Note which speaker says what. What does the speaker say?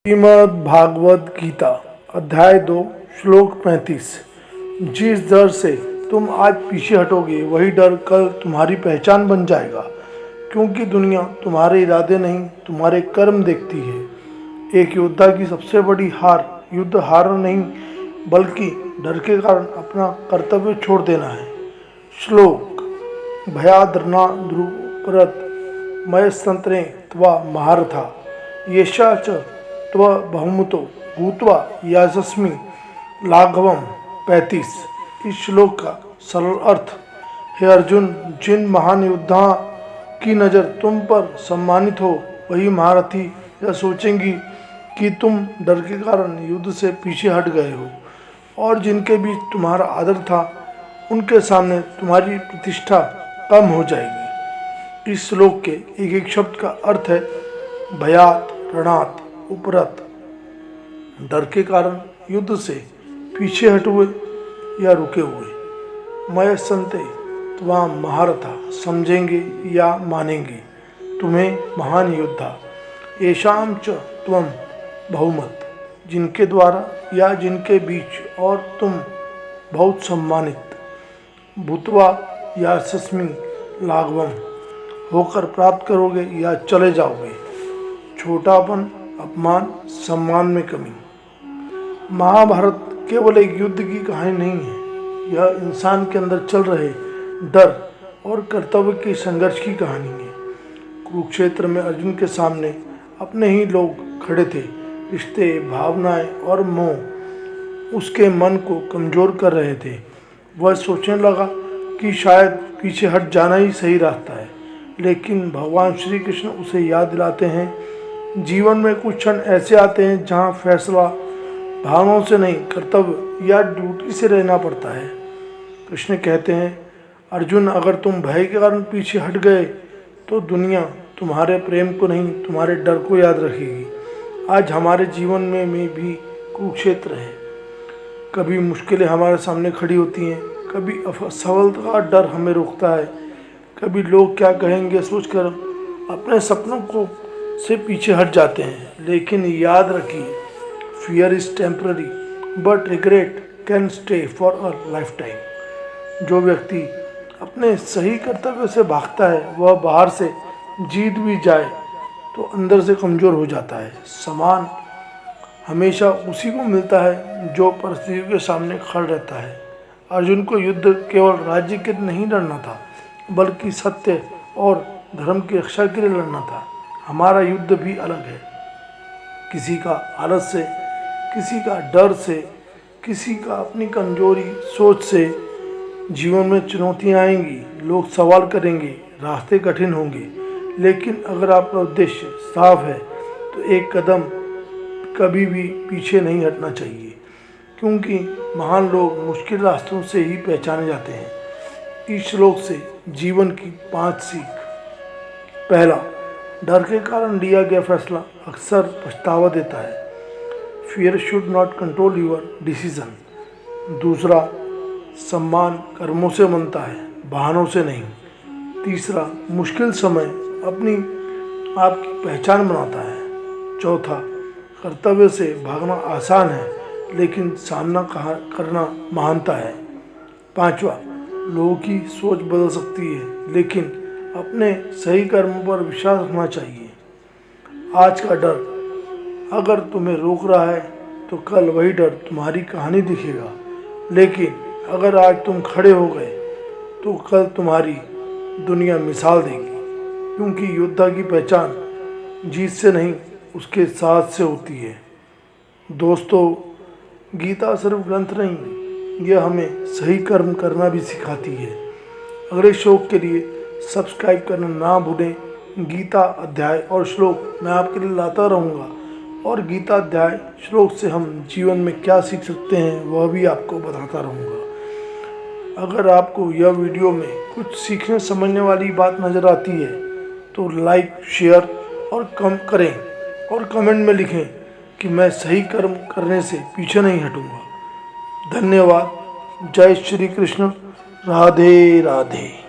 Speaker 1: श्रीमद् भागवत गीता अध्याय 2 श्लोक 35। जिस डर से तुम आज पीछे हटोगे वही डर कल तुम्हारी पहचान बन जाएगा, क्योंकि दुनिया तुम्हारे इरादे नहीं तुम्हारे कर्म देखती है। एक योद्धा की सबसे बड़ी हार युद्ध हारना नहीं बल्कि डर के कारण अपना कर्तव्य छोड़ देना है। श्लोक भयाद्रना द्रुपरत मयस्तंत्रे त्वा महारथा येषा च त्व बहुमतो भूत्वा यशस्वी लाघवम। 35। इस श्लोक का सरल अर्थ, हे अर्जुन, जिन महान योद्धा की नज़र तुम पर सम्मानित हो वही महारथी यह सोचेंगी कि तुम डर के कारण युद्ध से पीछे हट गए हो, और जिनके बीच तुम्हारा आदर था उनके सामने तुम्हारी प्रतिष्ठा कम हो जाएगी। इस श्लोक के एक एक शब्द का अर्थ है भयात, रणात, उपरत, डर के कारण युद्ध से पीछे हटे हुए या रुके हुए। मय संते त्वाम महारथा, समझेंगे या मानेंगे तुम्हें महान योद्धा। येषाम च त्वम बहुमत, जिनके द्वारा या जिनके बीच और तुम बहुत सम्मानित। भूतवा या सस्मी लाघवम, होकर प्राप्त करोगे या चले जाओगे। छोटापन, अपमान, सम्मान में कमी। महाभारत केवल एक युद्ध की कहानी नहीं है, यह इंसान के अंदर चल रहे डर और कर्तव्य के संघर्ष की कहानी है। कुरुक्षेत्र में अर्जुन के सामने अपने ही लोग खड़े थे। रिश्ते, भावनाएं और मोह उसके मन को कमज़ोर कर रहे थे। वह सोचने लगा कि शायद पीछे हट जाना ही सही रास्ता है, लेकिन भगवान श्री कृष्ण उसे याद दिलाते हैं, जीवन में कुछ क्षण ऐसे आते हैं जहां फैसला भावनाओं से नहीं कर्तव्य या ड्यूटी से रहना पड़ता है। कृष्ण कहते हैं, अर्जुन, अगर तुम भय के कारण पीछे हट गए तो दुनिया तुम्हारे प्रेम को नहीं तुम्हारे डर को याद रखेगी। आज हमारे जीवन में भी कुरुक्षेत्र है। कभी मुश्किलें हमारे सामने खड़ी होती हैं, कभी असफलता का डर हमें रोकता है, कभी लोग क्या कहेंगे सोचकर अपने सपनों को से पीछे हट जाते हैं। लेकिन याद रखिए, fear is temporary but regret can stay for a life time. जो व्यक्ति अपने सही कर्तव्य से भागता है वह बाहर से जीत भी जाए तो अंदर से कमज़ोर हो जाता है। सम्मान हमेशा उसी को मिलता है जो परिस्थितियों के सामने खड़ा रहता है। अर्जुन को युद्ध केवल राज्य के नहीं लड़ना था, बल्कि सत्य और धर्म की रक्षा के लिए लड़ना था। हमारा युद्ध भी अलग है, किसी का आलस से, किसी का डर से, किसी का अपनी कमजोरी सोच से। जीवन में चुनौतियां आएंगी, लोग सवाल करेंगे, रास्ते कठिन होंगे, लेकिन अगर आपका उद्देश्य साफ है तो एक कदम कभी भी पीछे नहीं हटना चाहिए, क्योंकि महान लोग मुश्किल रास्तों से ही पहचाने जाते हैं। इस श्लोक से जीवन की 5 सीख। पहला, डर के कारण लिया गया फैसला अक्सर पछतावा देता है। Fear should not control your decision. दूसरा, सम्मान कर्मों से बनता है, बहानों से नहीं। तीसरा, मुश्किल समय अपनी आपकी पहचान बनाता है। चौथा, कर्तव्य से भागना आसान है, लेकिन सामना करना महानता है। पांचवा, लोगों की सोच बदल सकती है, लेकिन अपने सही कर्मों पर विश्वास रखना चाहिए। आज का डर अगर तुम्हें रोक रहा है तो कल वही डर तुम्हारी कहानी दिखेगा, लेकिन अगर आज तुम खड़े हो गए तो कल तुम्हारी दुनिया मिसाल देगी, क्योंकि योद्धा की पहचान जीत से नहीं उसके साथ से होती है। दोस्तों, गीता सिर्फ ग्रंथ नहीं, यह हमें सही कर्म करना भी सिखाती है। अगले शौक के लिए सब्सक्राइब करना ना भूलें। गीता अध्याय और श्लोक मैं आपके लिए लाता रहूँगा, और गीता अध्याय श्लोक से हम जीवन में क्या सीख सकते हैं वह भी आपको बताता रहूँगा। अगर आपको यह वीडियो में कुछ सीखने समझने वाली बात नज़र आती है तो लाइक, शेयर और कम करें, और कमेंट में लिखें कि मैं सही कर्म करने से पीछे नहीं हटूँगा। धन्यवाद। जय श्री कृष्ण। राधे राधे।